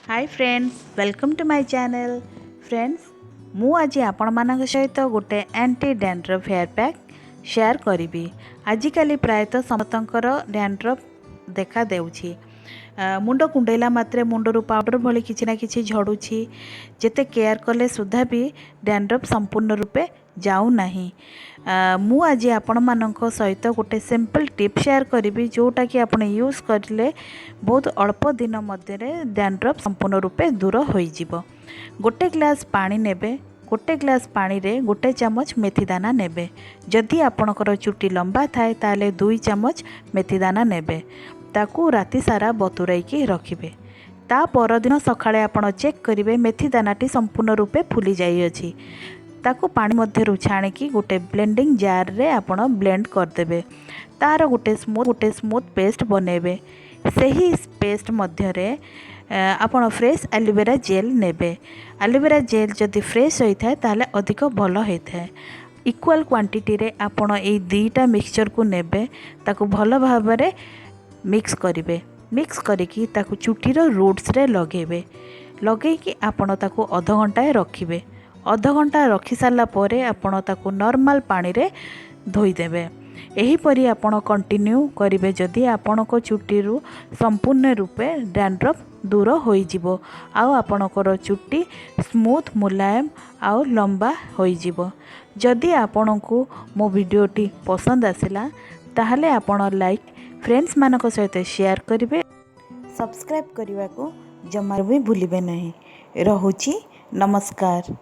Hi friends, welcome to my channel. Friends, मु आज आपण मान सहित गोटे anti dandruff hair pack share करी। आजिकल प्रायतः समस्तंकर डैंड्रफ देखा देउछि। मुंड कुंडेला मात्रे मुंडरू पाउडर भली किछि ना किछि झड़ुछि। जेते केयर कले सुधा भी डैंड्रफ संपूर्ण रूपे जाऊ नाही। मु आज आपण मानक सहित गोटे सिंपल टिप शेयर करी जोटा कि आपण यूज करले बहुत अल्प दिन मध्य डैंड्रफ संपूर्ण रूपे दूर होई जिवो। गोटे ग्लास पानी नेबे। गोटे ग्लास पानी रे गोटे चामच मेथी दाना नेबे। जदि आपणकर चुटी लंबा थाए ताले 2 चामच मेथी दाना नेबे। ताकू राति सारा बतुराई रखिबे। ता परदिन सकाळे आपण चेक करिवे मेथी दानाटी संपूर्ण रूपे फुली जाई अछि। ताकू पानी मध्यरु छाणिकी गोटे ब्लेंडिंग जार रे आपण ब्लेंड करदेबे। तार गोटे स्मूथ पेस्ट बनेबे। सही पेस्ट मध्यरे आपण फ्रेश एलोवेरा जेल नेबे। एलोवेरा जेल जदि फ्रेश होता है ताले अधिक भल होता है। इक्वल क्वांटिटी रे आपण ए दीटा मिक्सचर को नेबे। ताकू भल भाबरे मिक्स करिवे। मिक्स करिकी ताकू चुटीर रूट्स रे लगेबे। लगेकी आपण ताकू आधा घंटा रखिबे। आधा घंटा रखी सारला परे आपण ताकू नॉर्मल पानी रे धोई देबे। एही परी आपण कंटिन्यू करिवे जदि आपणको चुटीरू संपूर्ण रूपे डैंड्रफ दूर होई जिवो। आउ आपणकर चुटी स्मूथ मुलायम आउ लंबा होई जिवो। जदि आपणको मो वीडियोटी पसंद आसिला ताहले आपण लाइक फ्रेंड्स मानक सहित शेयर करिवे। सब्सक्राइब करने को जमार भी भूलिबे नहीं। रहुची नमस्कार।